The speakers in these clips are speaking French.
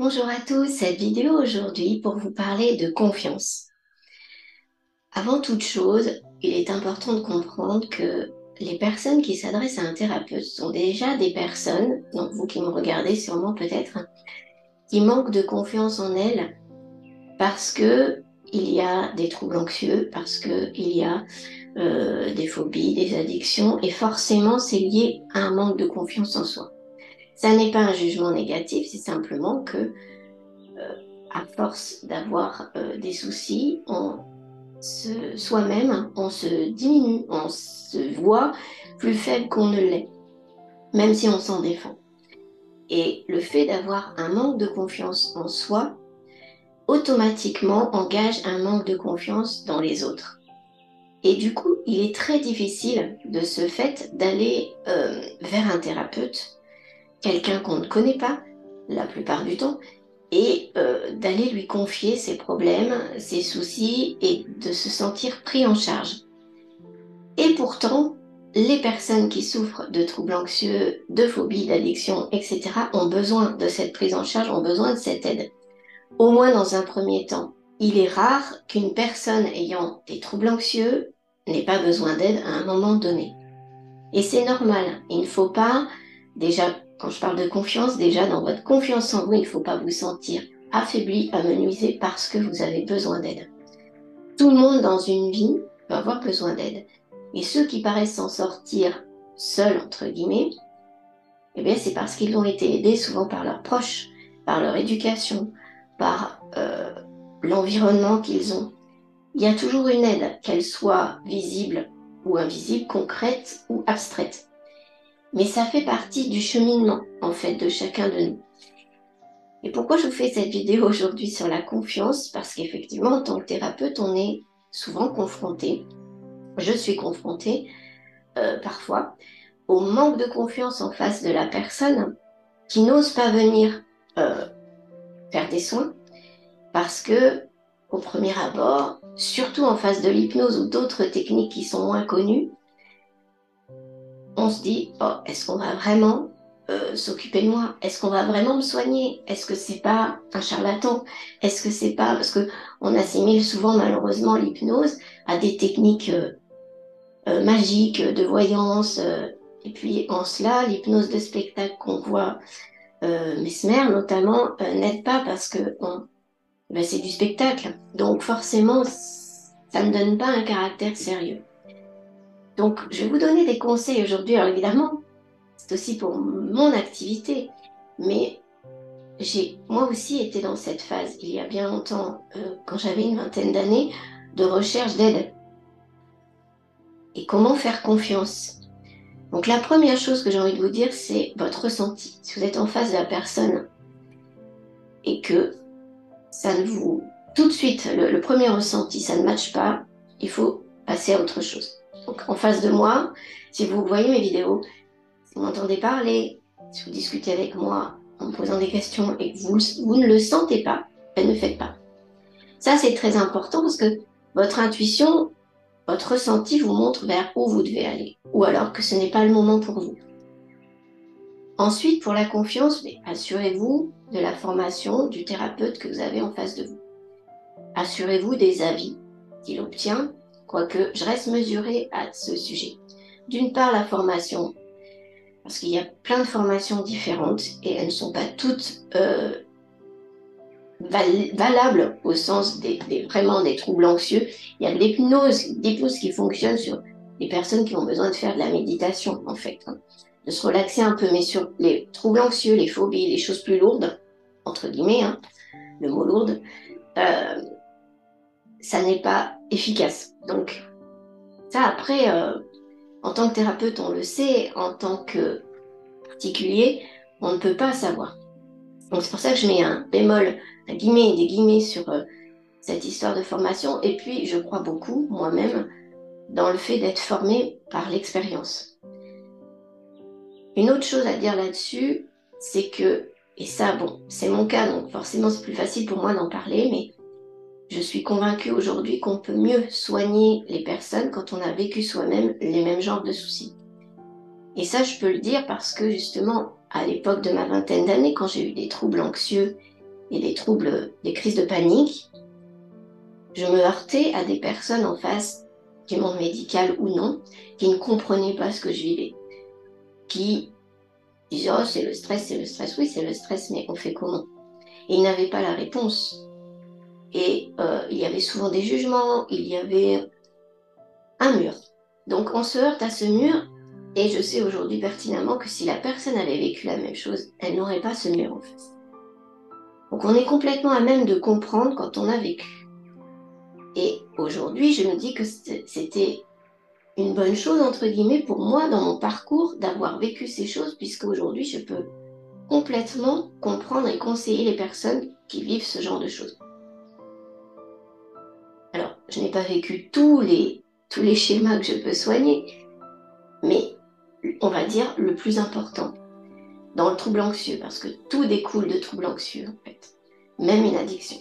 Bonjour à tous, cette vidéo aujourd'hui pour vous parler de confiance. Avant toute chose, il est important de comprendre que les personnes qui s'adressent à un thérapeute sont déjà des personnes, donc vous qui me regardez sûrement peut-être, qui manquent de confiance en elles parce que il y a des troubles anxieux, parce que il y a des phobies, des addictions, et forcément c'est lié à un manque de confiance en soi. Ça n'est pas un jugement négatif, c'est simplement que à force d'avoir des soucis, soi-même, on se diminue, on se voit plus faible qu'on ne l'est, même si on s'en défend. Et le fait d'avoir un manque de confiance en soi, automatiquement engage un manque de confiance dans les autres. Et du coup, il est très difficile de ce fait d'aller vers un thérapeute, quelqu'un qu'on ne connaît pas la plupart du temps, et d'aller lui confier ses problèmes, ses soucis et de se sentir pris en charge. Et pourtant, les personnes qui souffrent de troubles anxieux, de phobies, d'addictions, etc. ont besoin de cette prise en charge, ont besoin de cette aide. Au moins dans un premier temps. Il est rare qu'une personne ayant des troubles anxieux n'ait pas besoin d'aide à un moment donné. Et c'est normal. Il ne faut pas, déjà, quand je parle de confiance, déjà dans votre confiance en vous, il ne faut pas vous sentir affaibli, amenuisé parce que vous avez besoin d'aide. Tout le monde dans une vie va avoir besoin d'aide. Et ceux qui paraissent s'en sortir seuls, entre guillemets, eh bien, c'est parce qu'ils ont été aidés souvent par leurs proches, par leur éducation, par l'environnement qu'ils ont. Il y a toujours une aide, qu'elle soit visible ou invisible, concrète ou abstraite. Mais ça fait partie du cheminement, en fait, de chacun de nous. Et pourquoi je vous fais cette vidéo aujourd'hui sur la confiance? Parce qu'effectivement, en tant que thérapeute, on est souvent confronté, je suis confrontée parfois, au manque de confiance en face de la personne qui n'ose pas venir euh, faire des soins parce que, au premier abord, surtout en face de l'hypnose ou d'autres techniques qui sont moins connues, on se dit, oh, est-ce qu'on va vraiment s'occuper de moi? Est-ce qu'on va vraiment me soigner? Est-ce que c'est pas un charlatan? Est-ce que c'est pas parce que on assimile souvent malheureusement l'hypnose à des techniques magiques de voyance et puis en cela l'hypnose de spectacle qu'on voit Mesmer notamment n'aide pas parce que ben, c'est du spectacle donc forcément ça ne donne pas un caractère sérieux. Donc je vais vous donner des conseils aujourd'hui. Alors évidemment c'est aussi pour mon activité. Mais j'ai moi aussi été dans cette phase, il y a bien longtemps, quand j'avais une vingtaine d'années, de recherche d'aide. Et comment faire confiance? Donc la première chose que j'ai envie de vous dire, c'est votre ressenti. Si vous êtes en face de la personne et que ça ne vous... Tout de suite, le premier ressenti, ça ne matche pas, il faut passer à autre chose. Donc en face de moi, si vous voyez mes vidéos, si vous m'entendez parler, si vous discutez avec moi en me posant des questions et que vous ne le sentez pas, ben ne faites pas. Ça, c'est très important parce que votre intuition, votre ressenti vous montre vers où vous devez aller ou alors que ce n'est pas le moment pour vous. Ensuite, pour la confiance, assurez-vous de la formation du thérapeute que vous avez en face de vous. Assurez-vous des avis qu'il obtient, quoique je reste mesurée à ce sujet. D'une part, la formation parce qu'il y a plein de formations différentes et elles ne sont pas toutes valables au sens vraiment des troubles anxieux. Il y a de l'hypnose qui fonctionne sur les personnes qui ont besoin de faire de la méditation, en fait, hein, de se relaxer un peu, mais sur les troubles anxieux, les phobies, les choses plus lourdes, entre guillemets, hein, le mot lourde, euh, ça n'est pas efficace. Donc, ça, après, en tant que thérapeute, on le sait, en tant que particulier, on ne peut pas savoir. Donc c'est pour ça que je mets un bémol, un guillemet, des guillemets sur cette histoire de formation. Et puis je crois beaucoup, moi-même, dans le fait d'être formé par l'expérience. Une autre chose à dire là-dessus, c'est que, et ça, bon, c'est mon cas, donc forcément c'est plus facile pour moi d'en parler, mais je suis convaincue aujourd'hui qu'on peut mieux soigner les personnes quand on a vécu soi-même les mêmes genres de soucis. Et ça, je peux le dire parce que justement, à l'époque de ma vingtaine d'années, quand j'ai eu des troubles anxieux et des troubles, des crises de panique, je me heurtais à des personnes en face du monde médical ou non, qui ne comprenaient pas ce que je vivais, qui disaient « Oh, c'est le stress, c'est le stress. » Oui, c'est le stress, mais on fait comment? Et ils n'avaient pas la réponse. Et il y avait souvent des jugements, il y avait un mur. Donc on se heurte à ce mur, et je sais aujourd'hui pertinemment que si la personne avait vécu la même chose, elle n'aurait pas ce mur en face. Donc on est complètement à même de comprendre quand on a vécu. Et aujourd'hui, je me dis que c'était une bonne chose, entre guillemets, pour moi dans mon parcours d'avoir vécu ces choses, puisque aujourd'hui, je peux complètement comprendre et conseiller les personnes qui vivent ce genre de choses. Alors, je n'ai pas vécu tous les schémas que je peux soigner, mais on va dire le plus important dans le trouble anxieux, parce que tout découle de troubles anxieux, en fait, même une addiction.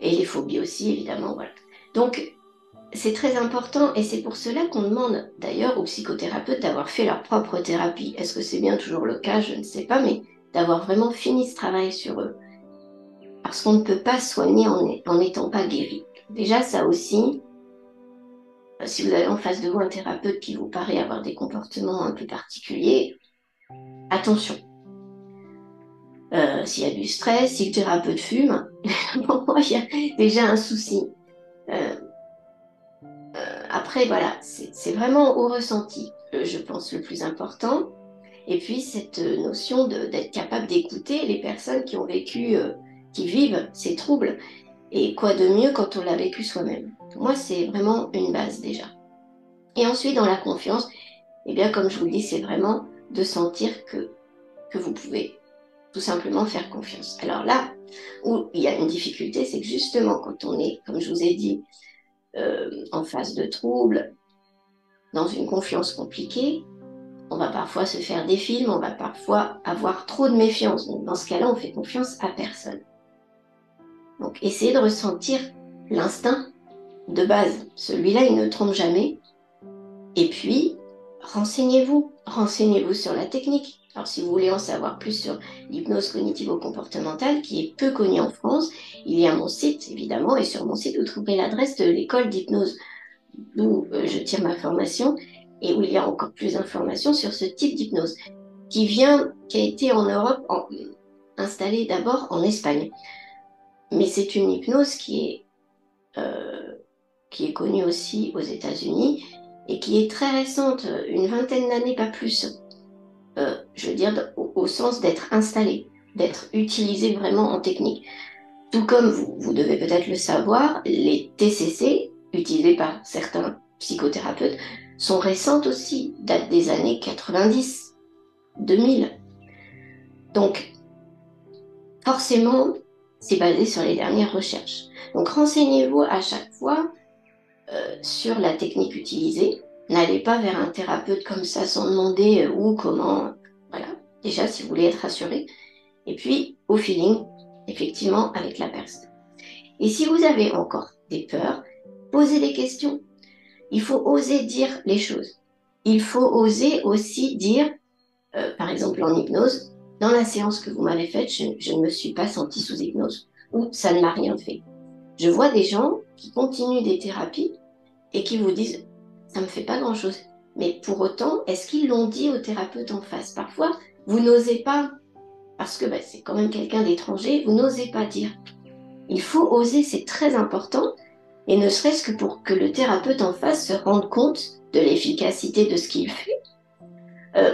Et les phobies aussi, évidemment, voilà. Donc, c'est très important, et c'est pour cela qu'on demande d'ailleurs aux psychothérapeutes d'avoir fait leur propre thérapie. Est-ce que c'est bien toujours le cas? Je ne sais pas, mais d'avoir vraiment fini ce travail sur eux. Parce qu'on ne peut pas soigner en n'étant pas guéri. Déjà, ça aussi, si vous avez en face de vous un thérapeute qui vous paraît avoir des comportements un peu particuliers, attention. S'il y a du stress, si le thérapeute fume, pour moi, il y a déjà un souci. Après, voilà, c'est vraiment au ressenti, je pense, le plus important. Et puis, cette notion d'être capable d'écouter les personnes qui ont vécu, qui vivent ces troubles. Et quoi de mieux quand on l'a vécu soi-même? Pour moi, c'est vraiment une base déjà. Et ensuite, dans la confiance, eh bien, comme je vous le dis, c'est vraiment de sentir que vous pouvez tout simplement faire confiance. Alors là, où il y a une difficulté, c'est que justement, quand on est, comme je vous ai dit, en phase de trouble, dans une confiance compliquée, on va parfois se faire des films, on va parfois avoir trop de méfiance. Donc dans ce cas-là, on fait confiance à personne. Donc essayez de ressentir l'instinct de base. Celui-là, il ne trompe jamais. Et puis, renseignez-vous. Renseignez-vous sur la technique. Alors si vous voulez en savoir plus sur l'hypnose cognitivo-comportementale, qui est peu connue en France, il y a mon site, évidemment, et sur mon site, vous trouverez l'adresse de l'école d'hypnose d'où je tire ma formation, et où il y a encore plus d'informations sur ce type d'hypnose, qui a été en Europe, installée d'abord en Espagne. Mais c'est une hypnose qui est connue aussi aux États-Unis et qui est très récente, une vingtaine d'années, pas plus. Je veux dire, au sens d'être installée, d'être utilisée vraiment en technique. Tout comme vous devez peut-être le savoir, les TCC, utilisés par certains psychothérapeutes, sont récentes aussi, datent des années 90, 2000. Donc, forcément, c'est basé sur les dernières recherches. Donc, renseignez-vous à chaque fois sur la technique utilisée. N'allez pas vers un thérapeute comme ça sans demander où, comment. Voilà, déjà, si vous voulez être rassuré. Et puis, au feeling, effectivement, avec la personne. Et si vous avez encore des peurs, posez des questions. Il faut oser dire les choses. Il faut oser aussi dire, par exemple en hypnose, dans la séance que vous m'avez faite, je ne me suis pas sentie sous hypnose ou ça ne m'a rien fait. Je vois des gens qui continuent des thérapies et qui vous disent, ça ne me fait pas grand-chose. Mais pour autant, est-ce qu'ils l'ont dit au thérapeute en face? Parfois, vous n'osez pas, parce que c'est quand même quelqu'un d'étranger, vous n'osez pas dire. Il faut oser, c'est très important, et ne serait-ce que pour que le thérapeute en face se rende compte de l'efficacité de ce qu'il fait.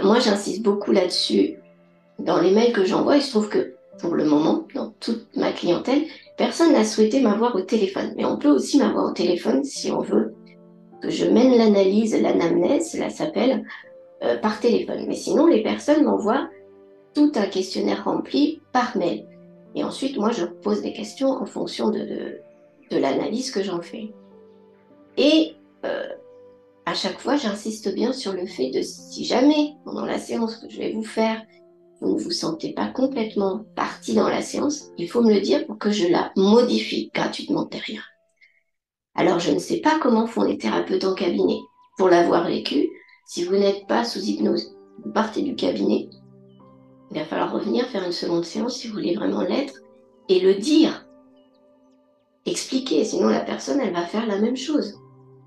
Moi, j'insiste beaucoup là-dessus dans les mails que j'envoie. Il se trouve que, pour le moment, dans toute ma clientèle, personne n'a souhaité m'avoir au téléphone. Mais on peut aussi m'avoir au téléphone si on veut que je mène l'analyse, l'anamnèse, cela s'appelle, par téléphone. Mais sinon, les personnes m'envoient tout un questionnaire rempli par mail. Et ensuite, moi, je pose des questions en fonction de l'analyse que j'en fais. Et à chaque fois, j'insiste bien sur le fait de, si jamais, pendant la séance que je vais vous faire, vous ne vous sentez pas complètement partie dans la séance, il faut me le dire pour que je la modifie gratuitement derrière. Alors, je ne sais pas comment font les thérapeutes en cabinet. Pour l'avoir vécu, si vous n'êtes pas sous hypnose, vous partez du cabinet, il va falloir revenir faire une seconde séance si vous voulez vraiment l'être. et le dire, expliquer, sinon la personne, elle va faire la même chose,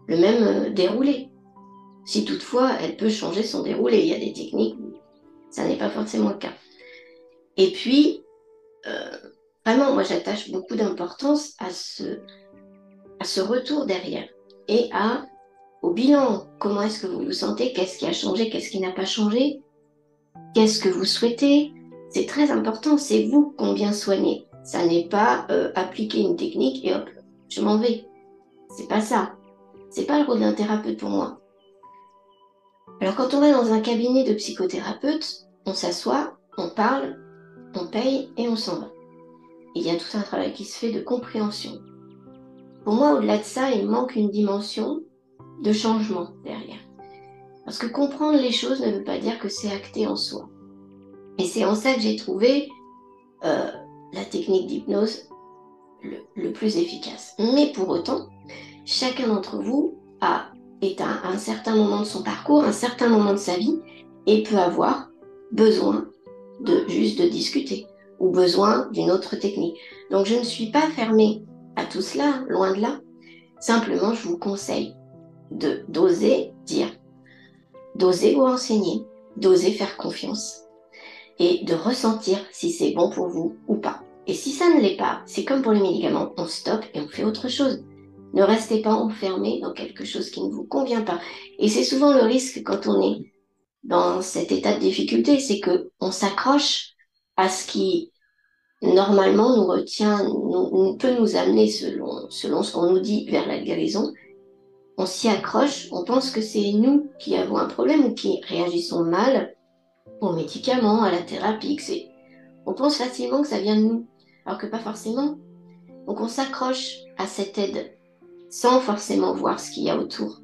le même déroulé. Si toutefois, elle peut changer son déroulé, il y a des techniques où ça n'est pas forcément le cas. Et puis, vraiment, moi, j'attache beaucoup d'importance à ce retour derrière et au bilan. Comment est-ce que vous vous sentez? Qu'est-ce qui a changé? Qu'est-ce qui n'a pas changé? Qu'est-ce que vous souhaitez? C'est très important, c'est vous qu'on vient soigner. Ça n'est pas appliquer une technique et hop, je m'en vais. C'est pas ça. C'est pas le rôle d'un thérapeute pour moi. Alors quand on va dans un cabinet de psychothérapeute, on s'assoit, on parle, on paye et on s'en va. Il y a tout un travail qui se fait de compréhension. Pour moi, au-delà de ça, il manque une dimension de changement derrière. Parce que comprendre les choses ne veut pas dire que c'est acté en soi. Et c'est en ça que j'ai trouvé la technique d'hypnose le plus efficace. Mais pour autant, chacun d'entre vous est à un certain moment de son parcours, un certain moment de sa vie, et peut avoir besoin juste de discuter ou besoin d'une autre technique. Donc je ne suis pas fermée à tout cela, loin de là. Simplement, je vous conseille d'oser dire, d'oser vous renseigner, d'oser faire confiance et de ressentir si c'est bon pour vous ou pas. Et si ça ne l'est pas, c'est comme pour les médicaments, on stoppe et on fait autre chose. Ne restez pas enfermé dans quelque chose qui ne vous convient pas. Et c'est souvent le risque quand on est dans cet état de difficulté, c'est qu'on s'accroche à ce qui normalement nous retient, peut nous amener selon ce qu'on nous dit vers la guérison. On s'y accroche, on pense que c'est nous qui avons un problème ou qui réagissons mal aux médicaments, à la thérapie. On pense facilement que ça vient de nous, alors que pas forcément. Donc on s'accroche à cette aide sans forcément voir ce qu'il y a autour.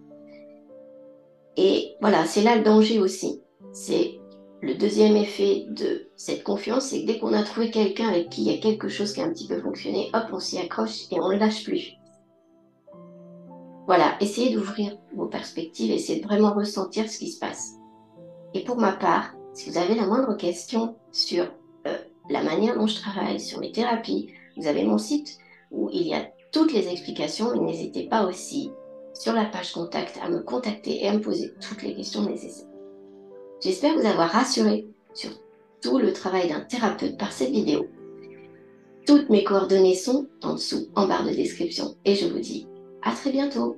Et voilà, c'est là le danger aussi. C'est le deuxième effet de cette confiance, c'est que dès qu'on a trouvé quelqu'un avec qui il y a quelque chose qui a un petit peu fonctionné, hop, on s'y accroche et on ne le lâche plus. Voilà, essayez d'ouvrir vos perspectives, essayez de vraiment ressentir ce qui se passe. Et pour ma part, si vous avez la moindre question sur la manière dont je travaille, sur mes thérapies, vous avez mon site où il y a toutes les explications, mais n'hésitez pas aussi sur la page contact à me contacter et à me poser toutes les questions nécessaires. J'espère vous avoir rassuré sur tout le travail d'un thérapeute par cette vidéo. Toutes mes coordonnées sont en dessous, en barre de description, et je vous dis à très bientôt.